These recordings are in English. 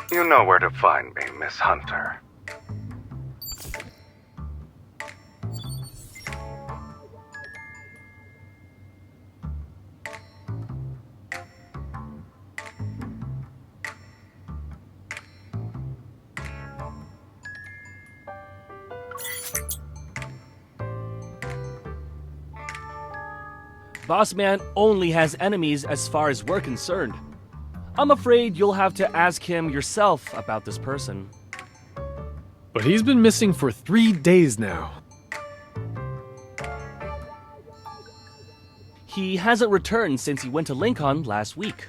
You know where to find me, Miss Hunter. Boss Man only has enemies as far as we're concerned. I'm afraid you'll have to ask him yourself about this person. But he's been missing for 3 days now. He hasn't returned since he went to Lincoln last week.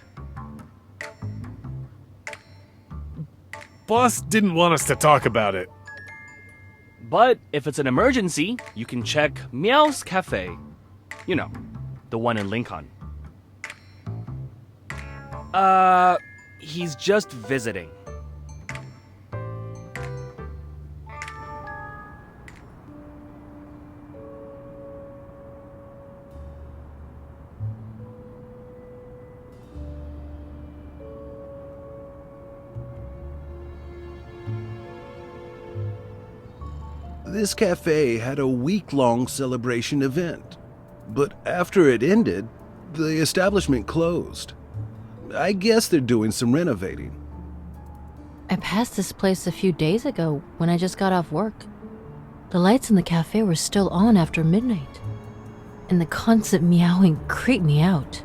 Boss didn't want us to talk about it. But if it's an emergency, you can check Meow's Cafe. You know, the one in Lincoln. He's just visiting. This cafe had a week-long celebration event, but after it ended, the establishment closed. I guess they're doing some renovating. I passed this place a few days ago when I just got off work. The lights in the cafe were still on after midnight, and the constant meowing creeped me out.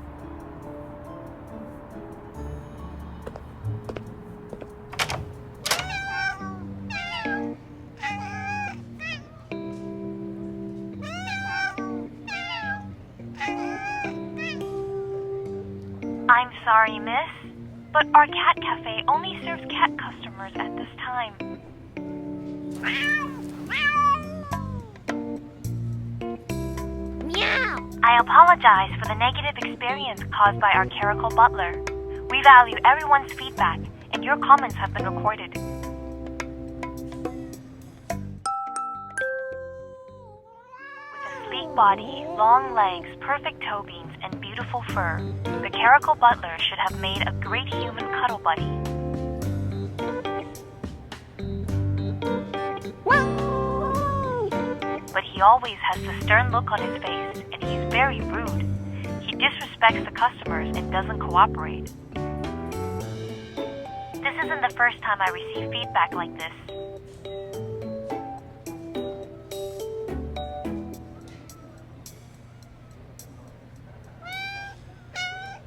I'm sorry, miss, but our cat cafe only serves cat customers at this time. Meow! I apologize for the negative experience caused by our clerical butler. We value everyone's feedback, and your comments have been recorded. With a sleek body, long legs, perfect toe beams, and beautiful fur, the clerical butler should have made a great human cuddle buddy. But he always has the stern look on his face, and he's very rude. He disrespects the customers and doesn't cooperate. This isn't the first time I receive feedback like this.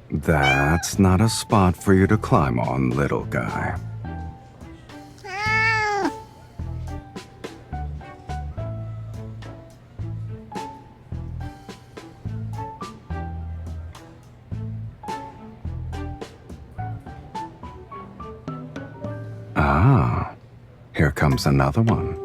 That's not a spot for you to climb on, little guy. Ah, here comes another one.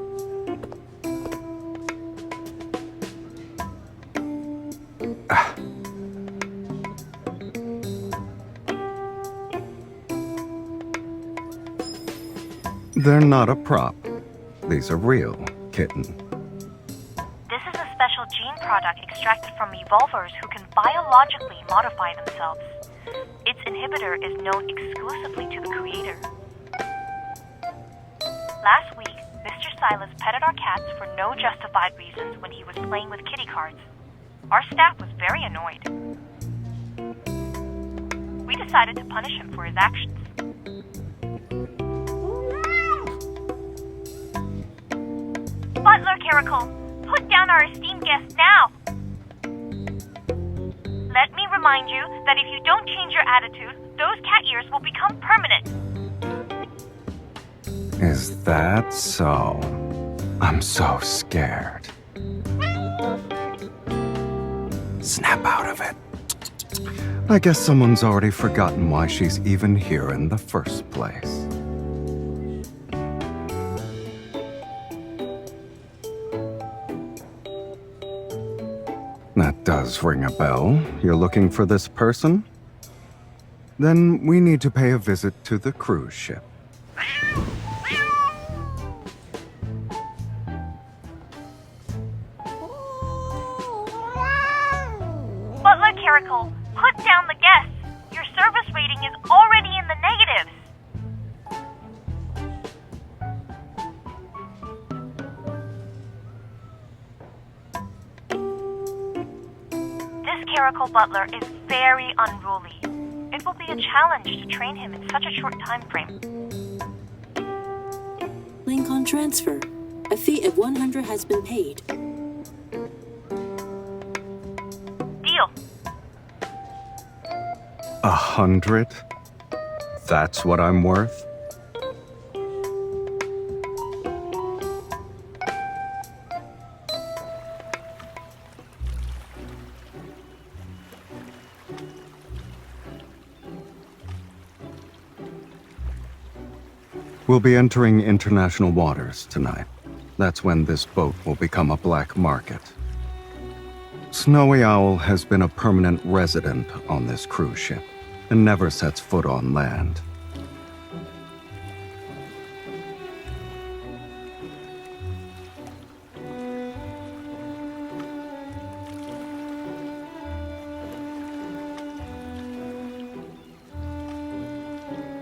They're not a prop. These are real, kitten. This is a special gene product extracted from evolvers who can biologically modify themselves. Its inhibitor is known exclusively to the creator. Last week, Mr. Sylus petted our cats for no justified reasons when he was playing with kitty cards. Our staff was very annoyed. We decided to punish him for his actions. Butler Caracal, put down our esteemed guest now! Let me remind you that if you don't change your attitude, those cat ears will become permanent. Is that so? I'm so scared. Snap out of it. I guess someone's already forgotten why she's even here in the first place. That does ring a bell. You're looking for this person? Then we need to pay a visit to the cruise ship. Butler Caracal, put down the guests. Your service rating is already in the negatives. Caracal butler is very unruly. It will be a challenge to train him in such a short time frame. Link on transfer. A fee of 100 has been paid. Deal. 100? That's what I'm worth? We'll be entering international waters tonight. That's when this boat will become a black market. Snowy Owl has been a permanent resident on this cruise ship and never sets foot on land.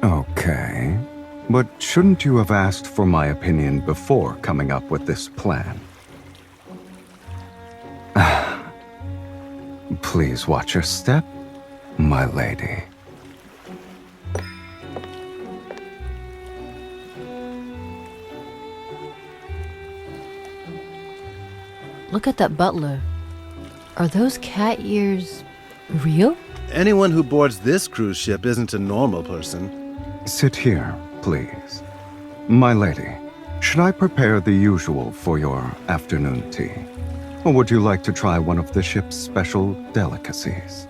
Okay, but shouldn't you have asked for my opinion before coming up with this plan? Please watch your step, my lady. Look at that butler. Are those cat ears real? Anyone who boards this cruise ship isn't a normal person. Sit here, please. My lady, should I prepare the usual for your afternoon tea? Or would you like to try one of the ship's special delicacies?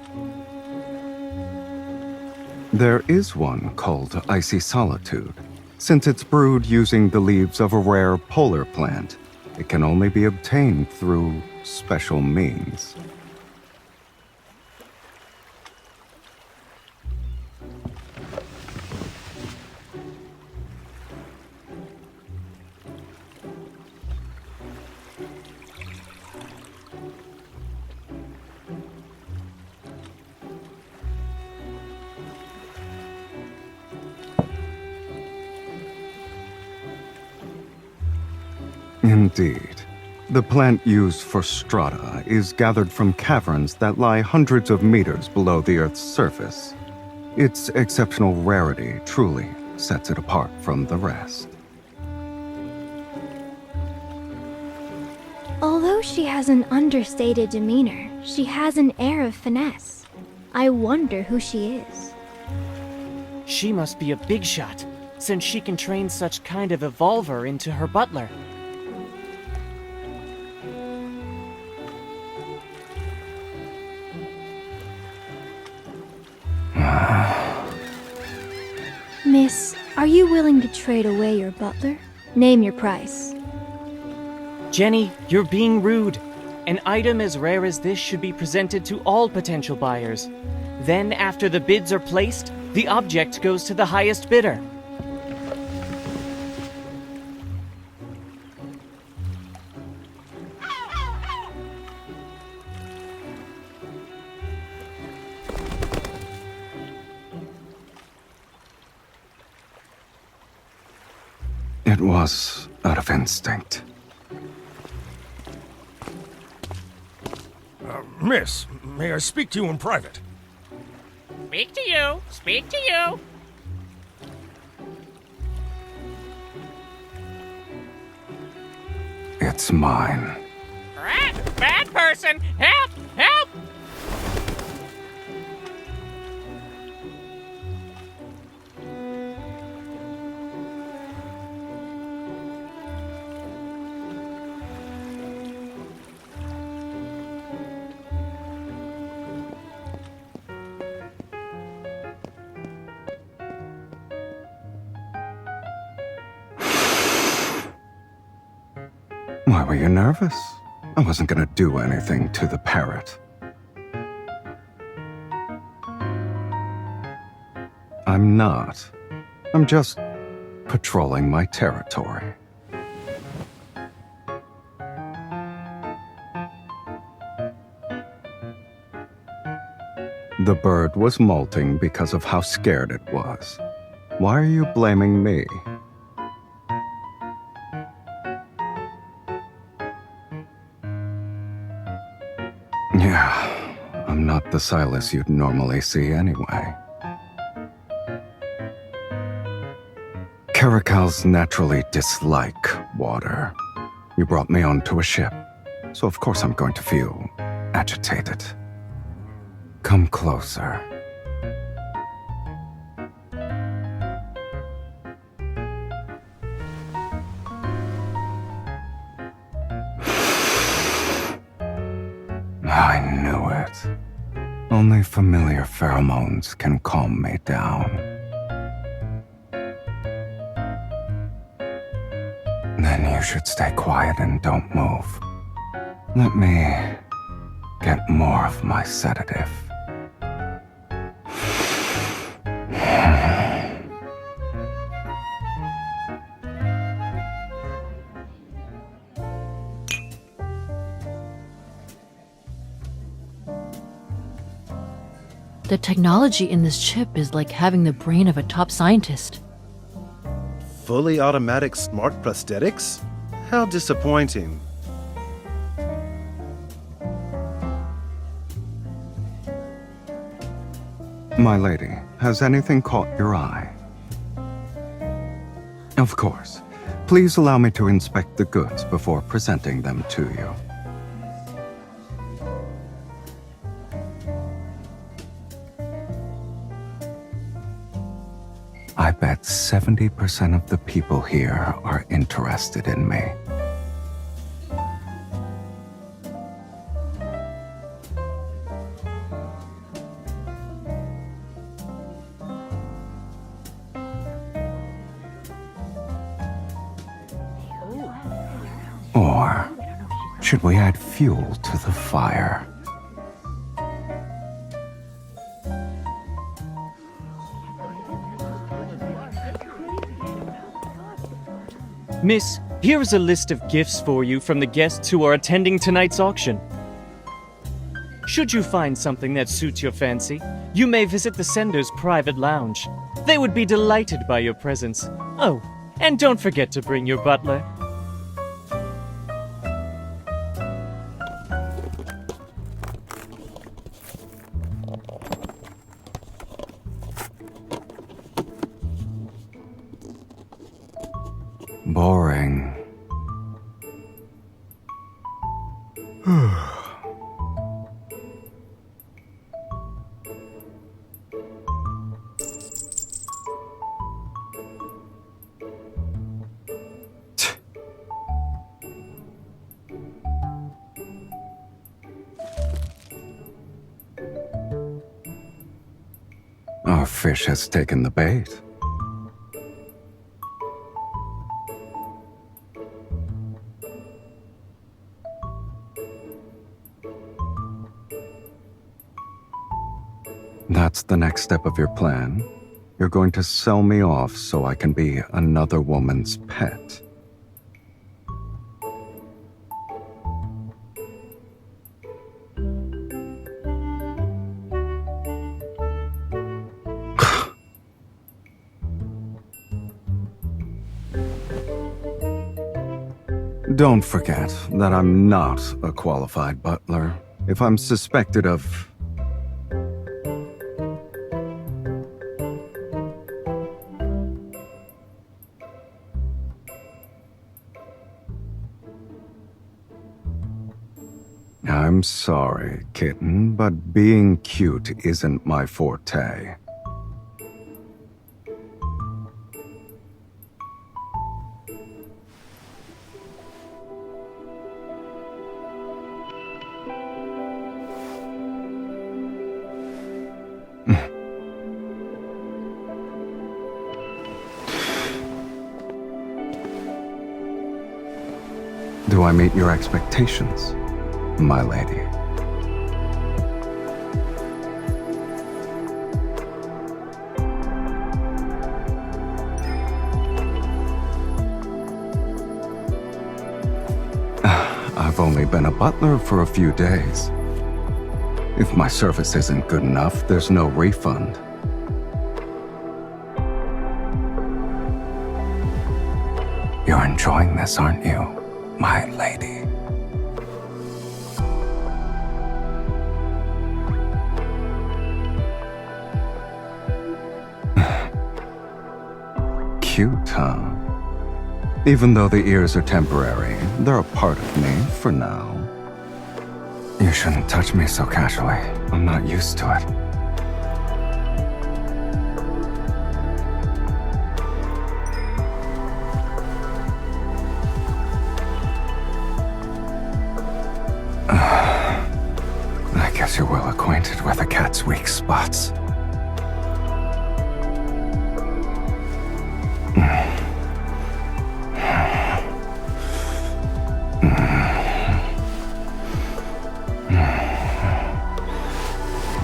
There is one called Icy Solitude. Since it's brewed using the leaves of a rare polar plant, it can only be obtained through special means. Indeed. The plant used for strata is gathered from caverns that lie hundreds of meters below the Earth's surface. Its exceptional rarity truly sets it apart from the rest. Although she has an understated demeanor, she has an air of finesse. I wonder who she is. She must be a big shot, since she can train such kind of evolver into her butler. Miss, are you willing to trade away your butler? Name your price. Jenny, you're being rude. An item as rare as this should be presented to all potential buyers. Then, after the bids are placed, the object goes to the highest bidder. It was out of instinct. Miss, may I speak to you in private? Speak to you. Speak to you. It's mine. Rat, bad person. Help! Help! Why were you nervous? I wasn't gonna do anything to the parrot. I'm not. I'm just patrolling my territory. The bird was molting because of how scared it was. Why are you blaming me? Yeah, I'm not the Sylus you'd normally see anyway. Caracals naturally dislike water. You brought me onto a ship, so of course I'm going to feel agitated. Come closer. I knew it. Only familiar pheromones can calm me down. Then you should stay quiet and don't move. Let me get more of my sedative. The technology in this chip is like having the brain of a top scientist. Fully automatic smart prosthetics? How disappointing. My lady, has anything caught your eye? Of course. Please allow me to inspect the goods before presenting them to you. I bet 70% of the people here are interested in me. Or should we add fuel to the fire? Miss, here is a list of gifts for you from the guests who are attending tonight's auction. Should you find something that suits your fancy, you may visit the sender's private lounge. They would be delighted by your presence. Oh, and don't forget to bring your butler. Boring. Our fish has taken the bait. That's the next step of your plan? You're going to sell me off so I can be another woman's pet. Don't forget that I'm not a qualified butler. If I'm suspected of... I'm sorry, kitten, but being cute isn't my forte. Do I meet your expectations, my lady? I've only been a butler for a few days. If my service isn't good enough, there's no refund. You're enjoying this, aren't you, my lady? cute, huh? Even though the ears are temporary, they're a part of me for now. You shouldn't touch me so casually. I'm not used to it. I guess you're well acquainted with a cat's weak spots.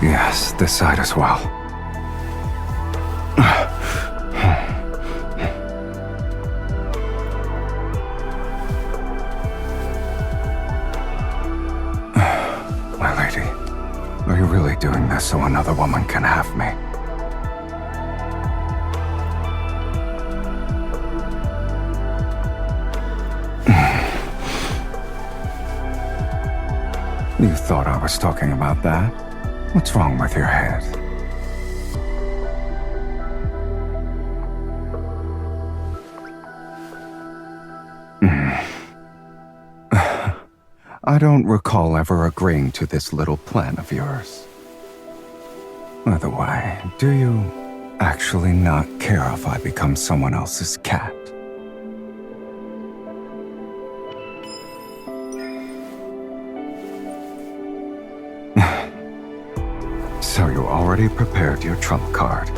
Yes, this side as well. My lady, are you really doing this so another woman can have me? You thought I was talking about that? What's wrong with your head? I don't recall ever agreeing to this little plan of yours. By the way, do you actually not care if I become someone else's cat? So you already prepared your trump card.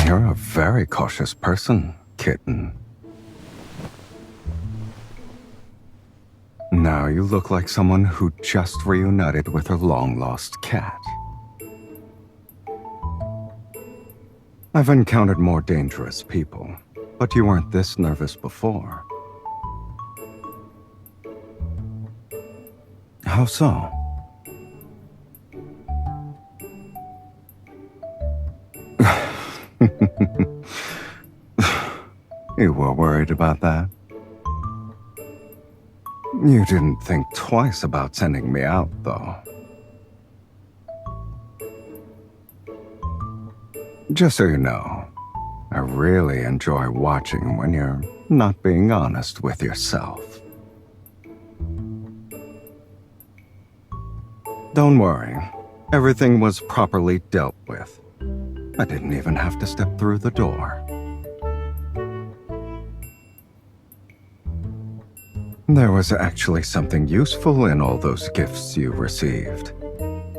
You're a very cautious person, kitten. Now you look like someone who just reunited with her long-lost cat. I've encountered more dangerous people, but you weren't this nervous before. How so? You were worried about that? You didn't think twice about sending me out, though. Just so you know, I really enjoy watching when you're not being honest with yourself. Don't worry, everything was properly dealt with. I didn't even have to step through the door. There was actually something useful in all those gifts you received.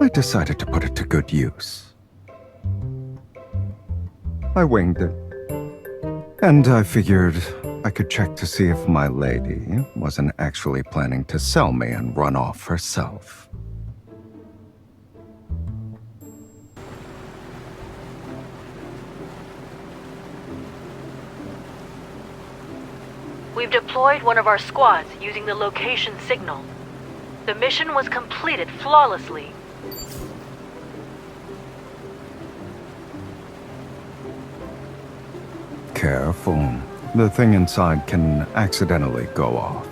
I decided to put it to good use. I winged it. And I figured I could check to see if my lady wasn't actually planning to sell me and run off herself. We've deployed one of our squads using the location signal. The mission was completed flawlessly. Careful. The thing inside can accidentally go off.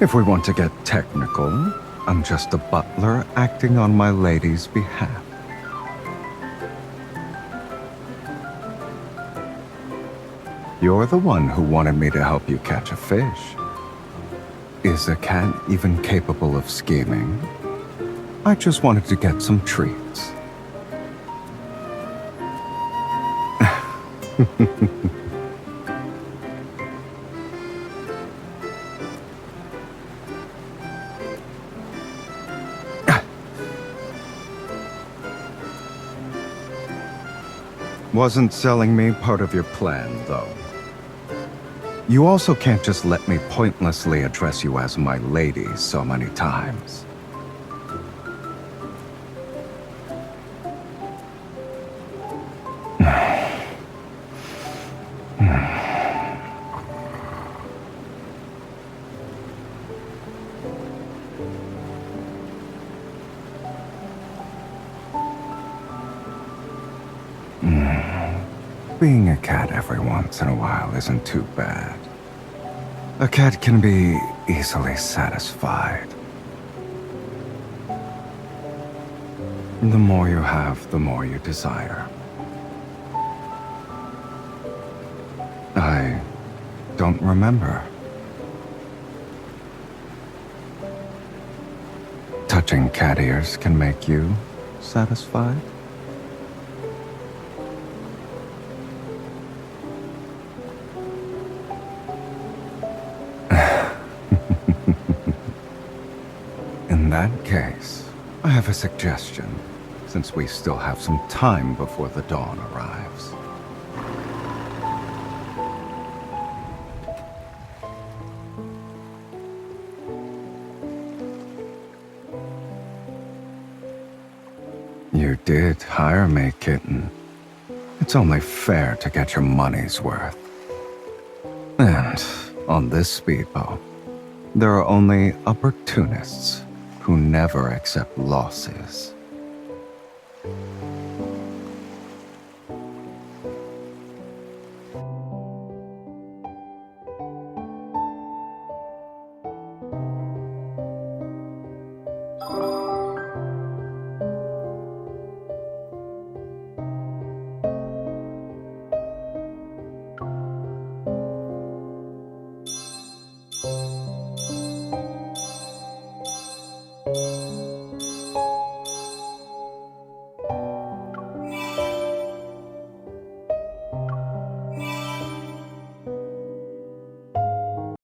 If we want to get technical, I'm just a butler acting on my lady's behalf. You're the one who wanted me to help you catch a fish. Is a cat even capable of scheming? I just wanted to get some treats. Wasn't selling me part of your plan, though. You also can't just let me pointlessly address you as my lady so many times. a cat every once in a while isn't too bad. A cat can be easily satisfied. The more you have, the more you desire. I don't remember. Touching cat ears can make you satisfied? In that case, I have a suggestion, since we still have some time before the dawn arrives. You did hire me, kitten. It's only fair to get your money's worth. And on this speedboat, there are only opportunists who never accept losses.